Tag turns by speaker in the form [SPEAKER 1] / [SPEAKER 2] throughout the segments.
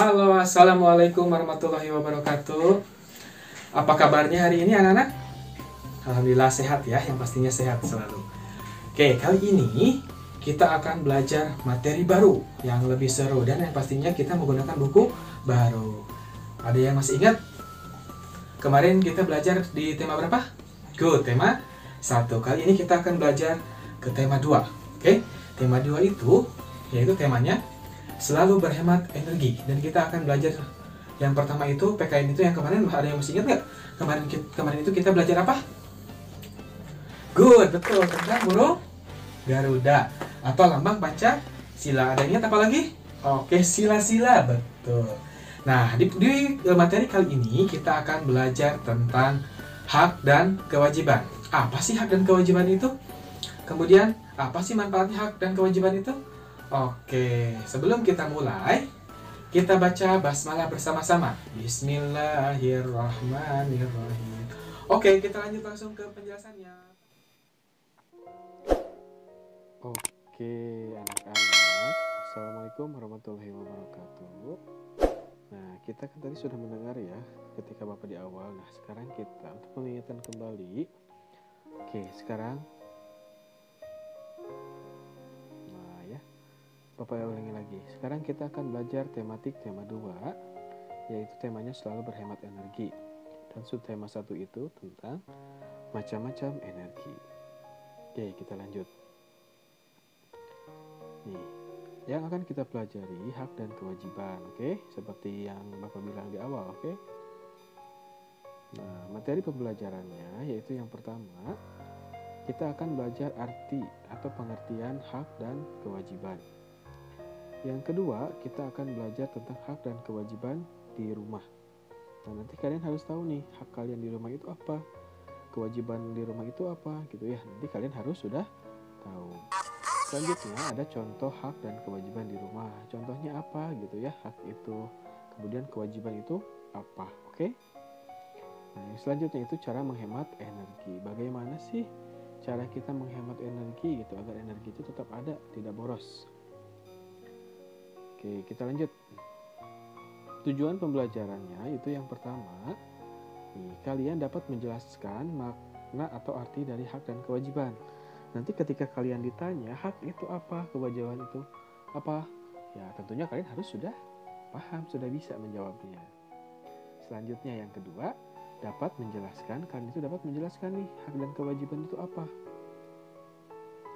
[SPEAKER 1] Halo, assalamualaikum warahmatullahi wabarakatuh. Apa kabarnya hari ini anak-anak? Alhamdulillah sehat ya, yang pastinya sehat selalu. Oke, kali ini kita akan belajar materi baru yang lebih seru dan yang pastinya kita menggunakan buku baru. Ada yang masih ingat? Kemarin kita belajar di tema berapa? Good, tema 1. Kali ini kita akan belajar ke tema 2. Oke, tema 2 itu yaitu temanya selalu berhemat energi, dan kita akan belajar yang pertama itu PKN itu yang kemarin. Ada yang masih ingat nggak? Kemarin itu kita belajar apa? Good, betul, tentang burung Garuda atau lambang Pancasila. Ada ingat apa lagi? Oke, sila-sila, betul. Nah, di materi kali ini kita akan belajar tentang hak dan kewajiban. Apa sih hak dan kewajiban itu? Kemudian, apa sih manfaatnya hak dan kewajiban itu? Oke, sebelum kita mulai, kita baca basmalah bersama-sama. Bismillahirrahmanirrahim. Oke, kita lanjut langsung ke penjelasannya.
[SPEAKER 2] Oke, anak-anak, Assalamualaikum warahmatullahi wabarakatuh. Nah, kita kan tadi sudah mendengar ya ketika Bapak di awal. Nah, sekarang kita untuk mengingatkan kembali. Oke, sekarang Bapak ulangi lagi. Sekarang kita akan belajar tematik tema 2, yaitu temanya selalu berhemat energi. Dan subtema 1 itu tentang macam-macam energi. Oke, kita lanjut. Nih, yang akan kita pelajari hak dan kewajiban, oke? Seperti yang Bapak bilang di awal, oke? Nah, materi pembelajarannya yaitu yang pertama, kita akan belajar arti atau pengertian hak dan kewajiban. Yang kedua, kita akan belajar tentang hak dan kewajiban di rumah. Nah, nanti kalian harus tahu nih, hak kalian di rumah itu apa, kewajiban di rumah itu apa, gitu ya. Nanti kalian harus sudah tahu. Selanjutnya ada contoh hak dan kewajiban di rumah. Contohnya apa gitu ya, hak itu. Kemudian kewajiban itu apa, oke? Nah, yang selanjutnya itu cara menghemat energi. Bagaimana sih cara kita menghemat energi gitu, agar energi itu tetap ada, tidak boros. Oke, kita lanjut. Tujuan pembelajarannya itu yang pertama, kalian dapat menjelaskan makna atau arti dari hak dan kewajiban. Nanti ketika kalian ditanya hak itu apa, kewajiban itu apa, ya tentunya kalian harus sudah paham, sudah bisa menjawabnya. Selanjutnya yang kedua, kalian itu dapat menjelaskan nih hak dan kewajiban itu apa.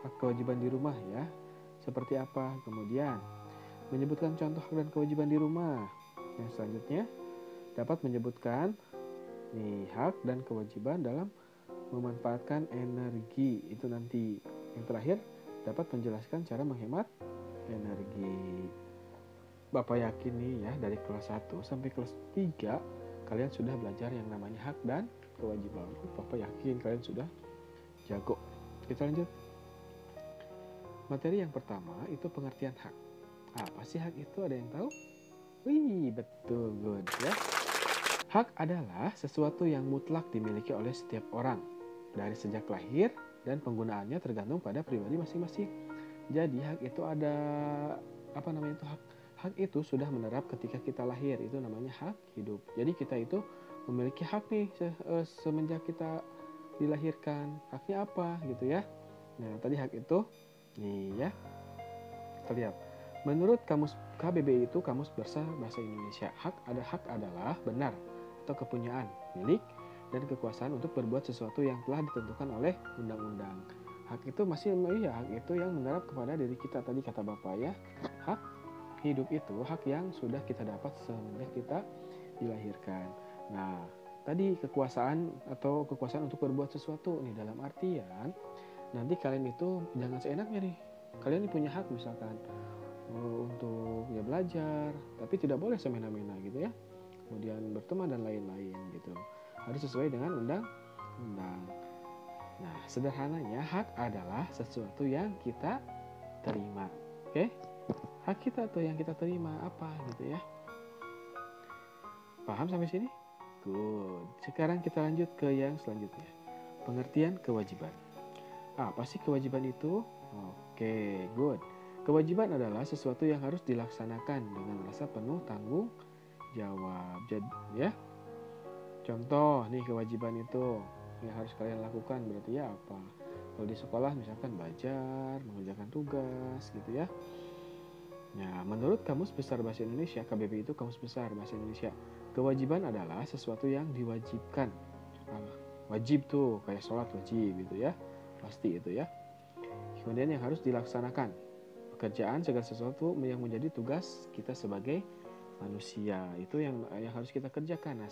[SPEAKER 2] Hak kewajiban di rumah ya, seperti apa. Kemudian menyebutkan contoh hak dan kewajiban di rumah. Yang selanjutnya dapat menyebutkan nih hak dan kewajiban dalam memanfaatkan energi. Itu nanti. Yang terakhir dapat menjelaskan cara menghemat energi. Bapak yakin nih ya, dari kelas 1 sampai kelas 3 kalian sudah belajar yang namanya hak dan kewajiban. Bapak yakin kalian sudah jago. Kita lanjut. Materi yang pertama itu pengertian hak. Apa sih hak itu? Ada yang tahu? Wih, betul, good ya. Hak adalah sesuatu yang mutlak dimiliki oleh setiap orang dari sejak lahir, dan penggunaannya tergantung pada pribadi masing-masing. Jadi hak itu ada hak. Hak itu sudah menerap ketika kita lahir, itu namanya hak hidup. Jadi kita itu memiliki hak nih semenjak kita dilahirkan. Haknya apa gitu ya. Nah, tadi hak itu nih ya. Kita lihat. Menurut kamus KBBI itu Kamus Besar Bahasa Indonesia, hak adalah benar atau kepunyaan, milik, dan kekuasaan untuk berbuat sesuatu yang telah ditentukan oleh undang-undang. Hak itu hak itu yang menerap kepada diri kita, tadi kata Bapak ya. Hak hidup itu hak yang sudah kita dapat semenjak kita dilahirkan. Nah, tadi kekuasaan untuk berbuat sesuatu nih, dalam artian nanti kalian itu jangan seenaknya nih. Kalian punya hak misalkan untuk ya belajar, tapi tidak boleh semena-mena gitu ya. Kemudian berteman dan lain-lain gitu. Harus sesuai dengan undang-undang. Nah, sederhananya hak adalah sesuatu yang kita terima. Oke? Hak kita atau yang kita terima apa gitu ya. Paham sampai sini? Good. Sekarang kita lanjut ke yang selanjutnya. Pengertian kewajiban. Apa sih kewajiban itu? Oke, good. Kewajiban adalah sesuatu yang harus dilaksanakan dengan rasa penuh tanggung jawab. Jadi, ya. Contoh nih kewajiban itu yang harus kalian lakukan berarti ya apa? Kalau di sekolah misalkan belajar, mengerjakan tugas gitu ya. Nah, menurut Kamus Besar Bahasa Indonesia, KBBI itu Kamus Besar Bahasa Indonesia, kewajiban adalah sesuatu yang diwajibkan. Wajib tuh kayak sholat wajib gitu ya, pasti itu ya. Kemudian yang harus dilaksanakan, pekerjaan segala sesuatu yang menjadi tugas kita sebagai manusia, itu yang harus kita kerjakan. Nah,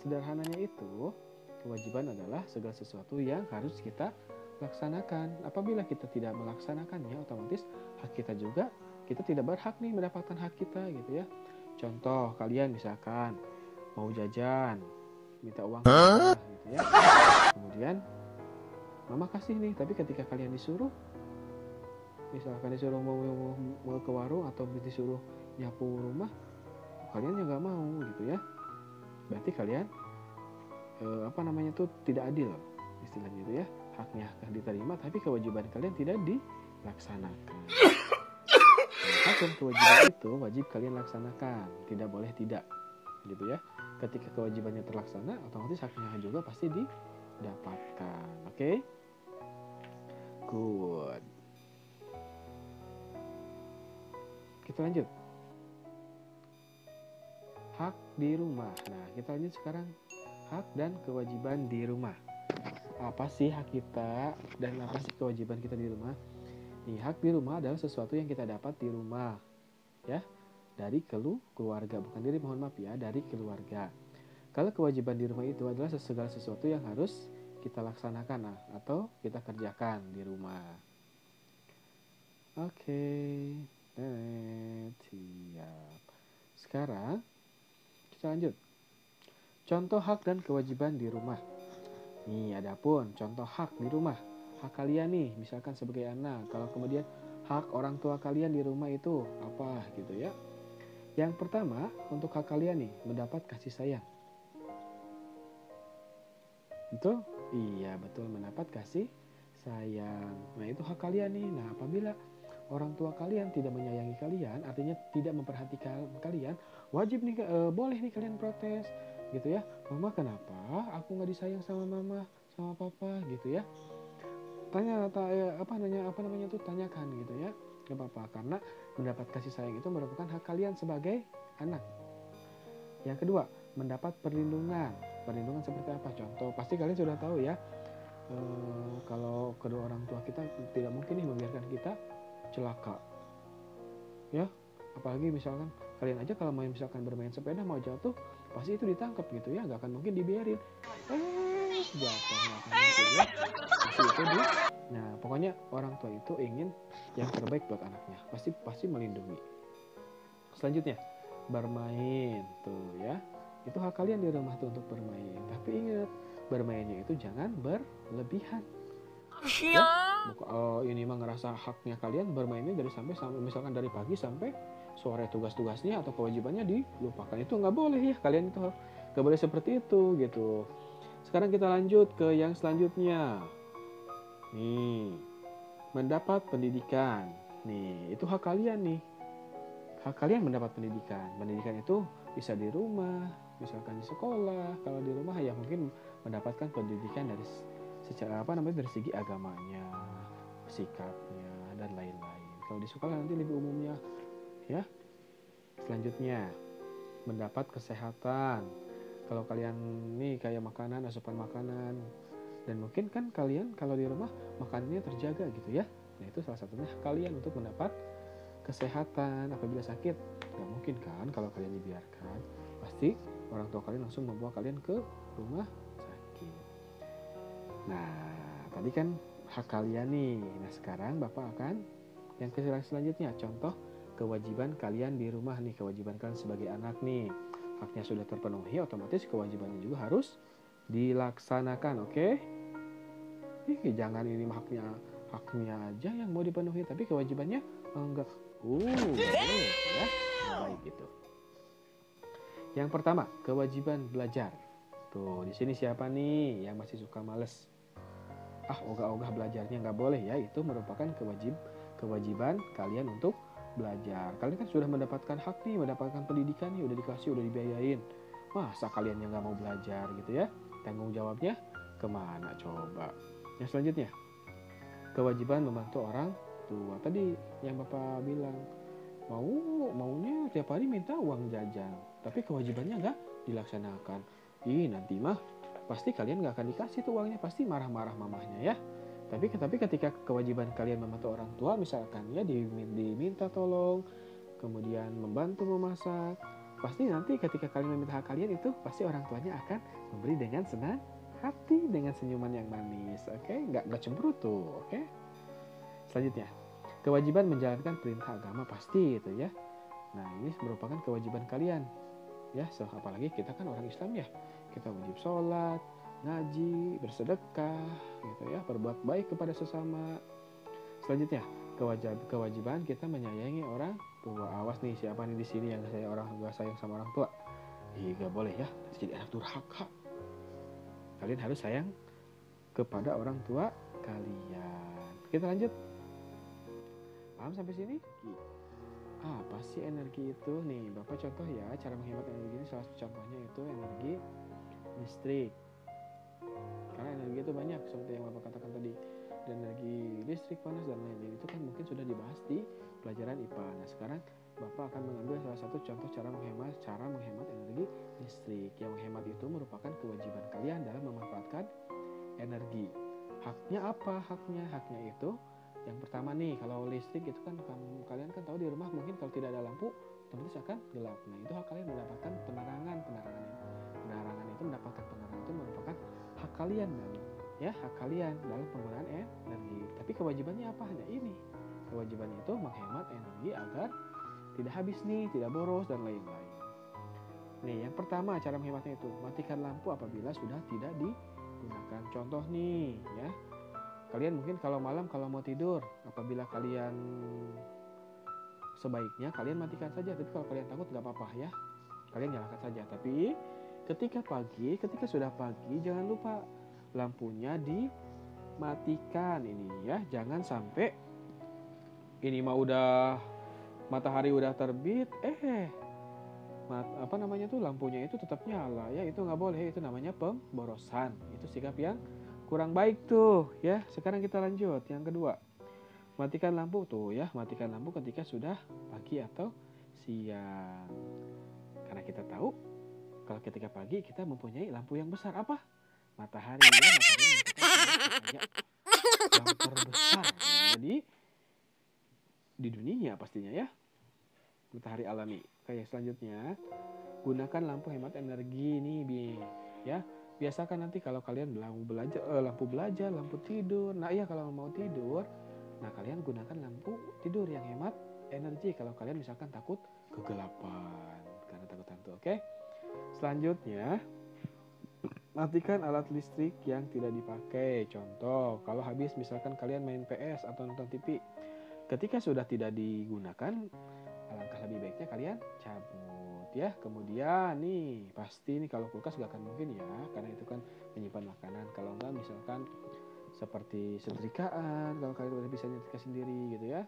[SPEAKER 2] sederhananya itu kewajiban adalah segala sesuatu yang harus kita laksanakan. Apabila kita tidak melaksanakannya, otomatis hak kita juga, kita tidak berhak nih mendapatkan hak kita gitu ya. Contoh, kalian misalkan mau jajan, minta uang gitu ya. Kemudian mama kasih nih, tapi ketika kalian disuruh, misalkan disuruh mau ke warung atau disuruh nyapu rumah, kalian ya nggak mau gitu ya. Berarti kalian tidak adil istilahnya itu ya. Haknya akan diterima, tapi kewajiban kalian tidak dilaksanakan. Hak dan kewajiban itu wajib kalian laksanakan, tidak boleh tidak, gitu ya. Ketika kewajibannya terlaksana, otomatis haknya juga pasti didapatkan. Oke? Good. Kita lanjut. Hak di rumah. Nah, kita lanjut sekarang. Hak dan kewajiban di rumah. Apa sih hak kita dan apa sih kewajiban kita di rumah? Nih, hak di rumah adalah sesuatu yang kita dapat di rumah, ya, dari keluarga, bukan dari, mohon maaf ya, dari keluarga. Kalau kewajiban di rumah itu adalah segala sesuatu yang harus kita laksanakan atau kita kerjakan di rumah. Oke, siap. Sekarang kita lanjut. Contoh hak dan kewajiban di rumah. Nih, adapun contoh hak di rumah. Hak kalian nih, misalkan sebagai anak. Kalau kemudian hak orang tua kalian di rumah itu apa gitu ya. Yang pertama, untuk hak kalian nih, mendapat kasih sayang. Betul? Iya, betul, mendapat kasih sayang. Nah, itu hak kalian nih. Nah, apabila orang tua kalian tidak menyayangi kalian, artinya tidak memperhatikan kalian, wajib nih, boleh nih kalian protes gitu ya. Mama, kenapa aku nggak disayang sama mama, sama papa gitu ya. Tanyakan gitu ya. Gak apa-apa, karena mendapat kasih sayang itu merupakan hak kalian sebagai anak. Yang kedua, mendapat perlindungan. Perlindungan seperti apa? Contoh, pasti kalian sudah tahu ya. Kalau kedua orang tua kita tidak mungkin nih membiarkan kita celaka. Ya, apalagi misalkan kalian aja kalau misalkan bermain sepeda mau jatuh, pasti itu ditangkap gitu ya, gak akan mungkin dibiarin. Jatuh, gak akan mungkin ya. Nah, pokoknya orang tua itu ingin yang terbaik buat anaknya, pasti melindungi. Selanjutnya, bermain tuh ya. Itu hak kalian di rumah tuh untuk bermain. Tapi ingat, bermainnya itu jangan berlebihan. Ya, ini mah ngerasa haknya kalian bermainnya dari sampai misalkan dari pagi sampai sore, tugas-tugasnya atau kewajibannya dilupakan. Itu nggak boleh ya, kalian itu nggak boleh seperti itu gitu. Sekarang kita lanjut ke yang selanjutnya. Nih, mendapat pendidikan. Nih, itu hak kalian nih. Hak kalian mendapat pendidikan. Pendidikan itu bisa di rumah, misalkan di sekolah. Kalau di rumah ya mungkin mendapatkan pendidikan dari dari segi agamanya, sikapnya dan lain-lain. Kalau di sekolah nanti lebih umumnya ya. Selanjutnya, mendapat kesehatan. Kalau kalian nih kayak makanan, asupan makanan, dan mungkin kan kalian kalau di rumah makanannya terjaga gitu ya. Nah, itu salah satunya kalian untuk mendapat kesehatan. Apabila sakit, nggak mungkin kan kalau kalian dibiarkan. Pasti orang tua kalian langsung membawa kalian ke rumah sakit. Nah, tadi kan hak kalian nih. Nah, sekarang Bapak akan yang selanjutnya, contoh kewajiban kalian di rumah nih. Kewajiban kalian sebagai anak nih, haknya sudah terpenuhi, otomatis kewajibannya juga harus dilaksanakan. Oke? Jangan ini haknya aja yang mau dipenuhi, tapi kewajibannya enggak. Ya, baik gitu. Yang pertama, kewajiban belajar. Tuh, di sini siapa nih yang masih suka males? Ogah-ogah belajarnya nggak boleh ya, itu merupakan kewajiban kalian untuk belajar. Kalian kan sudah mendapatkan hak nih, mendapatkan pendidikan nih, udah dikasih, udah dibiayain. Masa kalian yang nggak mau belajar gitu ya? Tanggung jawabnya kemana coba? Yang selanjutnya, kewajiban membantu orang tua. Tadi yang Bapak bilang, maunya tiap hari minta uang jajan, tapi kewajibannya nggak dilaksanakan. Nanti mah pasti kalian nggak akan dikasih tuh uangnya, pasti marah-marah mamahnya ya. Tapi ketika kewajiban kalian membantu orang tua, misalkan ya diminta tolong, kemudian membantu memasak, pasti nanti ketika kalian meminta hak kalian itu, pasti orang tuanya akan memberi dengan senang hati, dengan senyuman yang manis. Oke, nggak cemberut tuh. Oke. Selanjutnya, kewajiban menjalankan perintah agama pasti itu ya. Nah, ini merupakan kewajiban kalian. Ya, apalagi kita kan orang Islam ya. Kita wajib sholat, ngaji, bersedekah, gitu ya, berbuat baik kepada sesama. Selanjutnya, kewajiban kita menyayangi orang tua. Awas nih, siapa nih di sini yang gak sayang sama orang tua? Gak boleh ya, jadi anak durhaka. Kalian harus sayang kepada orang tua kalian. Kita lanjut. Paham sampai sini? Apa sih energi itu? Nih, Bapak contoh ya, cara menghemat energi ini salah satu contohnya itu energi listrik. Karena energi itu banyak seperti yang Bapak katakan tadi. Dan energi listrik, panas, dan lain-lain itu kan mungkin sudah dibahas di pelajaran IPA. Nah, sekarang Bapak akan mengambil salah satu contoh cara menghemat energi listrik. Yang menghemat itu merupakan kewajiban kalian dalam memanfaatkan energi. Haknya apa? Haknya itu yang pertama nih, kalau listrik itu kan kalian kan tahu di rumah mungkin kalau tidak ada lampu otomatis akan gelap. Nah, itu hak kalian mendapatkan penerangan itu merupakan hak kalian hak kalian dalam penggunaan energi. Tapi kewajibannya apa? Hanya ini. Kewajibannya itu menghemat energi agar tidak habis nih, tidak boros dan lain-lain. Nih, yang pertama cara menghematnya itu matikan lampu apabila sudah tidak digunakan. Contoh nih ya. Kalian mungkin kalau malam kalau mau tidur, apabila kalian sebaiknya kalian matikan saja. Tapi kalau kalian takut nggak apa-apa ya, kalian nyalakan saja. Tapi ketika sudah pagi, jangan lupa lampunya dimatikan ini ya. Jangan sampai ini mah udah matahari udah terbit, lampunya itu tetap nyala ya. Itu nggak boleh, itu namanya pemborosan. Itu sikap yang kurang baik tuh ya. Sekarang kita lanjut yang kedua. Matikan lampu ketika sudah pagi atau siang. Karena kita tahu kalau ketika pagi kita mempunyai lampu yang besar apa? Matahari ya. Matahari merupakan yang terbesar yang ada di dunia pastinya ya. Matahari alami. Oke, selanjutnya gunakan lampu hemat energi nih ya. Biasakan nanti kalau kalian lampu belajar, lampu tidur. Nah iya, kalau mau tidur, nah kalian gunakan lampu tidur yang hemat energi. Kalau kalian misalkan takut kegelapan, karena takut hantu. Oke. Selanjutnya, matikan alat listrik yang tidak dipakai. Contoh, kalau habis misalkan kalian main PS atau nonton TV, ketika sudah tidak digunakan, alangkah lebih baiknya kalian cabut ya. Kemudian nih pasti nih kalau kulkas gak akan mungkin ya, karena itu kan menyimpan makanan. Kalau enggak misalkan seperti setrikaan, kalau kalian udah bisa nyetrika sendiri gitu ya.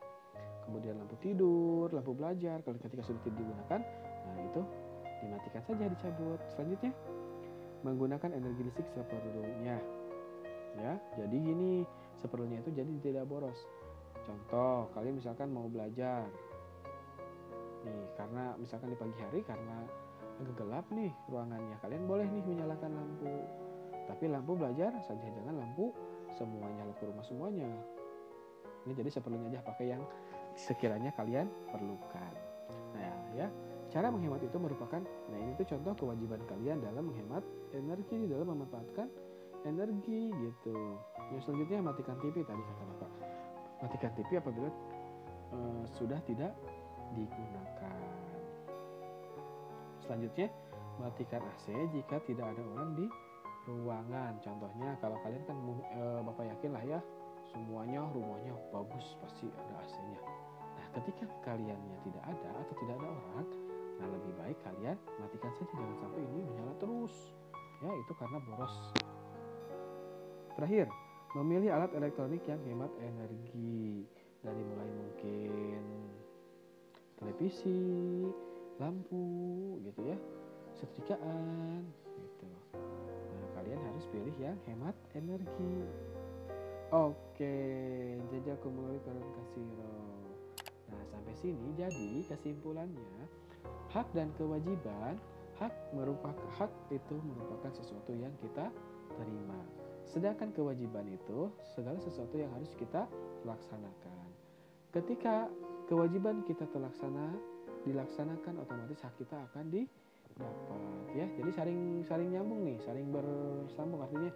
[SPEAKER 2] Kemudian lampu tidur, lampu belajar, kalau ketika sudah tidak digunakan, nah itu dimatikan saja, dicabut. Selanjutnya, menggunakan energi listrik seperlunya ya. Jadi gini, seperlunya itu jadi tidak boros. Contoh, kalian misalkan mau belajar nih, karena misalkan di pagi hari karena agak gelap nih ruangannya, kalian boleh nih menyalakan lampu. Tapi lampu belajar saja, jangan lampu semuanya, lampu rumah semuanya. Ini jadi seperlunya aja, pakai yang sekiranya kalian perlukan. Nah ya, cara menghemat itu merupakan, nah ini tuh contoh kewajiban kalian dalam menghemat energi, dalam memanfaatkan energi gitu. Yang selanjutnya, matikan TV tadi kata Bapak. Matikan TV apabila sudah tidak digunakan. Selanjutnya, matikan AC jika tidak ada orang di ruangan. Contohnya kalau kalian kan Bapak yakin lah ya, semuanya rumahnya bagus pasti ada AC-nya. Nah, ketika kaliannya tidak ada atau tidak ada orang, nah lebih baik kalian matikan saja, jangan sampai ini menyala terus. Ya, itu karena boros. Terakhir, memilih alat elektronik yang hemat energi. dari mulai mungkin televisi, lampu gitu ya, setrikaan gitu. Nah, kalian harus pilih yang hemat energi. Oke, jazakumullahu khairan katsiran. Nah, sampai sini jadi kesimpulannya, hak dan kewajiban, hak itu merupakan sesuatu yang kita terima. Sedangkan kewajiban itu segala sesuatu yang harus kita laksanakan. Ketika kewajiban kita dilaksanakan, otomatis hak kita akan didapat ya. Jadi saling nyambung nih, saling bersambung, artinya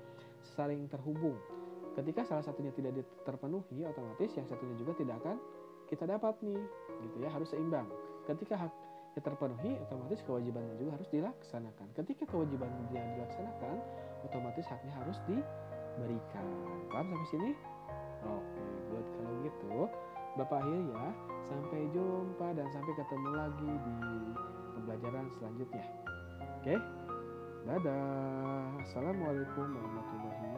[SPEAKER 2] saling terhubung. Ketika salah satunya tidak terpenuhi, otomatis yang satunya juga tidak akan kita dapat nih, gitu ya, harus seimbang. Ketika haknya terpenuhi, otomatis kewajibannya juga harus dilaksanakan. Ketika kewajibannya dilaksanakan, otomatis haknya harus diberikan. Paham sampai sini? Oke, good. Kalau gitu, Bapak akhir ya. Sampai jumpa dan sampai ketemu lagi di pembelajaran selanjutnya. Oke? Dadah. Assalamualaikum warahmatullahi